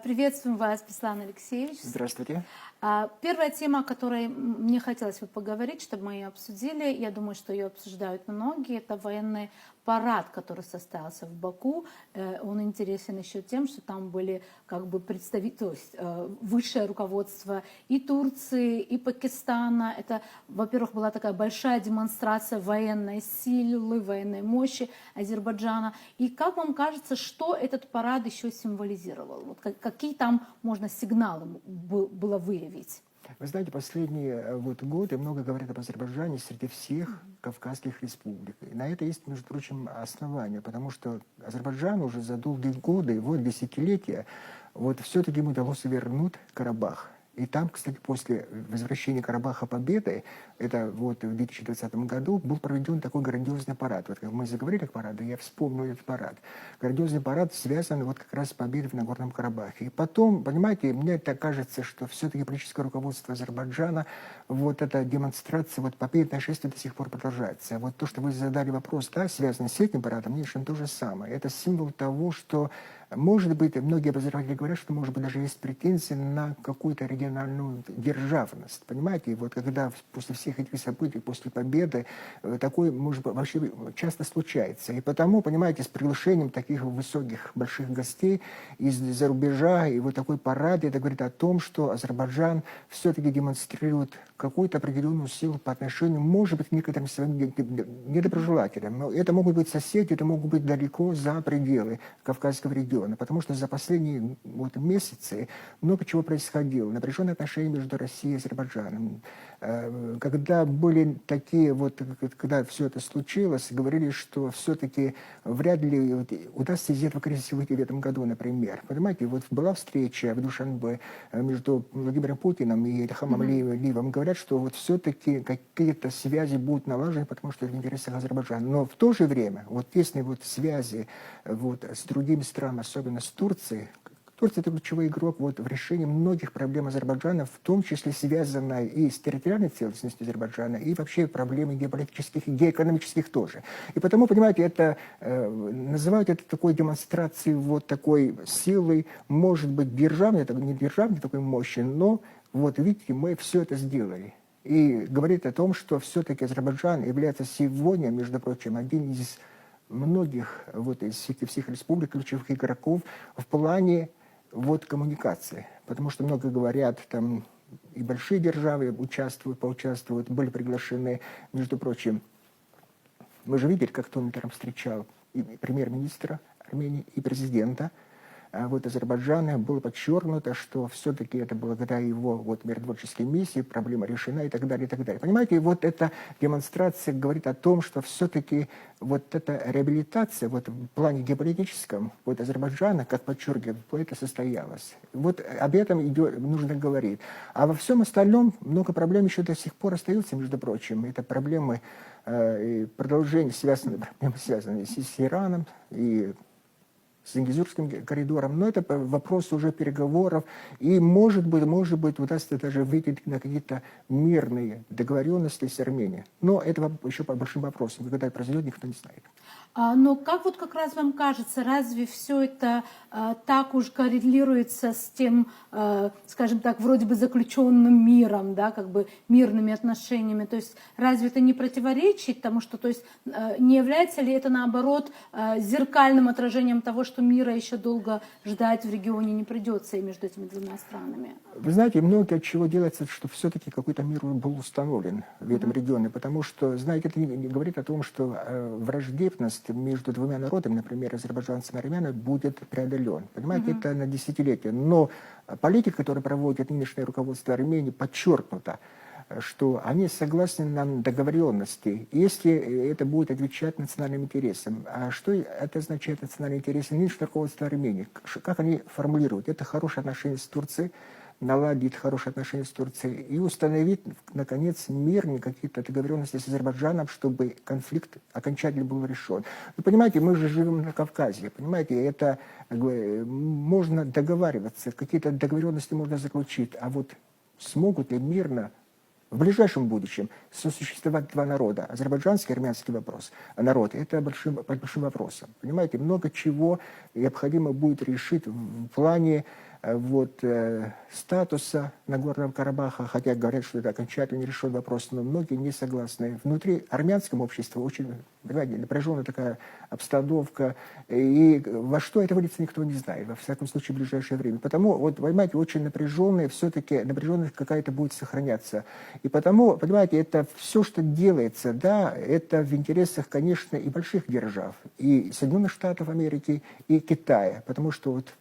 Приветствуем вас, Беслан Алексеевич. Здравствуйте. Первая тема, о которой мне хотелось бы поговорить, чтобы мы ее обсудили, я думаю, что ее обсуждают многие, это военный парад, который состоялся в Баку. Он интересен еще тем, что там были как бы представители, то есть высшее руководство и Турции, и Пакистана. Это, во-первых, была такая большая демонстрация военной силы, военной мощи Азербайджана. И как вам кажется, что этот парад еще символизировал? Вот какие там можно сигналы было выявить? Вы знаете, последние годы много говорят об Азербайджане среди всех Кавказских республик. И на это есть, между прочим, основания, потому что Азербайджан уже за долгие годы, десятилетия, все-таки ему удалось вернуть Карабах. И там, кстати, после возвращения Карабаха победы, это в 2020 году, был проведен такой грандиозный парад. Вот как мы заговорили о параде, я вспомнил этот парад. Грандиозный парад связан как раз с победой в Нагорном Карабахе. И потом, понимаете, мне так кажется, что все-таки политическое руководство Азербайджана, эта демонстрация, победное шествие до сих пор продолжается. Вот то, что вы задали вопрос, да, связанный с этим парадом, мне то же самое. Это символ того, что может быть, многие обозреватели говорят, что, может быть, даже есть претензии на какую-то региональную державность. Понимаете, когда после всех этих событий, после победы, такое, может быть, вообще часто случается. И потому, понимаете, с приглашением таких высоких, больших гостей из-за рубежа, и такой парад, это говорит о том, что Азербайджан все-таки демонстрирует какую-то определенную силу по отношению, может быть, к некоторым своим недоброжелателям. Но это могут быть соседи, это могут быть далеко за пределы Кавказского региона. Потому что за последние месяцы много чего происходило. Напряженные отношения между Россией и Азербайджаном. Когда были такие, когда все это случилось, говорили, что все-таки вряд ли удастся из этого кризиса выйти в этом году, например. Понимаете, была встреча в Душанбе между Владимиром Путиным и Ильхамом Алиевым. Говорят, что все-таки какие-то связи будут налажены, потому что это в интересах Азербайджана. Но в то же время, тесные связи с другими странами, особенно с Турцией. Турция – это ключевой игрок в решении многих проблем Азербайджана, в том числе связанной и с территориальной целостностью Азербайджана, и вообще проблемы геополитических и геоэкономических тоже. И потому, понимаете, называют это такой демонстрацией такой силы, может быть, державной, не державной такой мощи, но видите, мы все это сделали. И говорит о том, что все-таки Азербайджан является сегодня, между прочим, один из многих из всех республик ключевых игроков в плане коммуникации. Потому что много говорят, там и большие державы поучаствуют, были приглашены. Между прочим, мы же видели, как Дональд Трамп встречал и премьер-министра Армении, и президента Азербайджана. Было подчеркнуто, что все-таки это благодаря его миротворческой миссии проблема решена и так далее, и так далее. Понимаете, эта демонстрация говорит о том, что все-таки эта реабилитация в плане геополитическом Азербайджана, как подчеркиваю, это состоялась. Об этом нужно говорить. А во всем остальном много проблем еще до сих пор остаются, между прочим. Это проблемы продолжения, связанные с Ираном и с Ингизурским коридором, но это вопрос уже переговоров, и, может быть, удастся даже выйти на какие-то мирные договоренности с Арменией. Но это еще по большим вопросам, когда это произойдет, никто не знает. Но как раз вам кажется, разве все это так уж коррелируется с тем, скажем так, вроде бы заключенным миром, да, как бы мирными отношениями? То есть разве это не противоречит тому, что, то есть не является ли это, наоборот, зеркальным отражением того, что мира еще долго ждать в регионе не придется и между этими двумя странами? Вы знаете, много от чего делается, что все-таки какой-то мир был установлен в этом регионе, потому что, знаете, это не говорит о том, что враждебность между двумя народами, например, азербайджанцами и армянами, будет преодолен. Понимаете, это на десятилетия. Но политика, которую проводит нынешнее руководство Армении, подчеркнута, что они согласны на договоренности, если это будет отвечать национальным интересам. А что это означает национальные интересы нынешнего руководства Армении? Как они формулируют? Это хорошие отношения с Турцией, наладить хорошие отношения с Турцией и установить, наконец, мирные какие-то договоренности с Азербайджаном, чтобы конфликт окончательно был решен. Вы понимаете, мы же живем на Кавказе, понимаете, это можно договариваться, какие-то договоренности можно заключить, а смогут ли мирно в ближайшем будущем сосуществовать два народа, азербайджанский и армянский народ, это под большим вопросом. Понимаете, много чего необходимо будет решить в плане статуса Нагорного Карабаха, хотя говорят, что это окончательно не решен вопрос, но многие не согласны. Внутри армянского общества очень, понимаете, напряженная такая обстановка, и во что это выльется, никто не знает, во всяком случае, в ближайшее время. Потому, вот, понимаете, очень напряженная, все-таки напряженность какая-то будет сохраняться. И потому, понимаете, это все, что делается, да, это в интересах, конечно, и больших держав, и Соединенных Штатов Америки, и Китая, потому что вот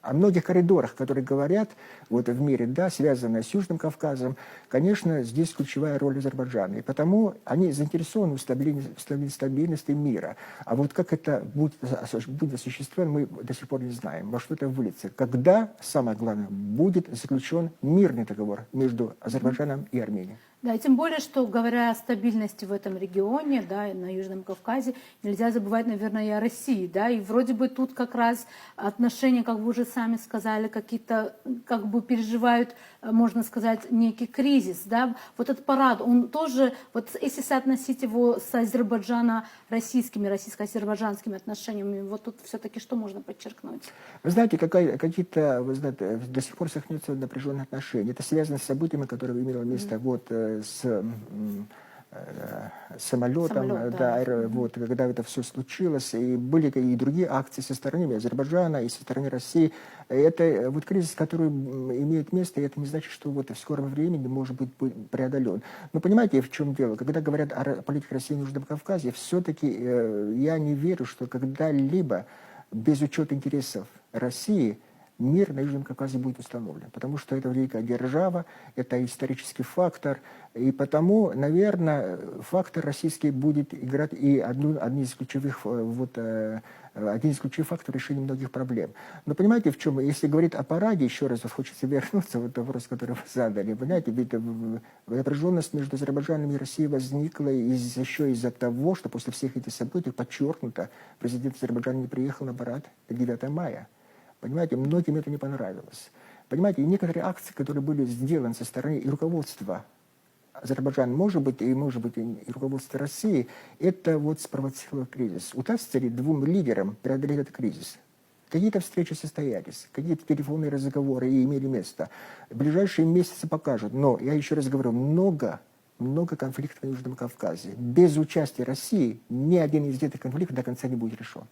о многих коридорах, которые говорят вот в мире, да, связанные с Южным Кавказом, конечно, здесь ключевая роль Азербайджана. И потому они заинтересованы в стабильности мира. А вот как это будет осуществлено, мы до сих пор не знаем. Во что это выльется. Когда, самое главное, будет заключен мирный договор между Азербайджаном и Арменией. Да, и тем более, что говоря о стабильности в этом регионе, да, и на Южном Кавказе, нельзя забывать, наверное, и о России, да, и вроде бы тут как раз отношения, как вы уже сами сказали, какие-то, как бы переживают, можно сказать, некий кризис, да, вот этот парад, он тоже, вот если соотносить его с азербайджано-российскими, российско-азербайджанскими отношениями, вот тут все-таки что можно подчеркнуть? Вы знаете, какие-то, вы знаете, до сих пор сохраняются напряженные отношения. Это связано с событиями, которые имело место с самолетом, да, вот, когда это все случилось, и были и другие акции со стороны Азербайджана, и со стороны России. Это вот кризис, который имеет место, и это не значит, что вот в скором времени может быть преодолен. Но понимаете, в чем дело? Когда говорят о политике России в Южном Кавказе, все-таки я не верю, что когда-либо без учета интересов России мир на Южном Кавказе будет установлен, потому что это великая держава, это исторический фактор, и потому, наверное, фактор российский будет играть и один из ключевых факторов решения многих проблем. Но понимаете, в чем? Если говорить о параде, еще раз вот хочется вернуться, вот вопрос, который вы задали. Понимаете, ведь напряженность между Азербайджаном и Россией возникла еще из-за того, что после всех этих событий подчеркнуто, президент Азербайджана не приехал на парад 9 мая. Понимаете, многим это не понравилось. Понимаете, и некоторые акции, которые были сделаны со стороны и руководства Азербайджана, может быть, и руководства России, это вот спровоцировало кризис. Удастся ли двум лидерам преодолеть этот кризис? Какие-то встречи состоялись, какие-то телефонные разговоры и имели место. Ближайшие месяцы покажут. Но, я еще раз говорю, много конфликтов на Южном Кавказе. Без участия России ни один из этих конфликтов до конца не будет решен.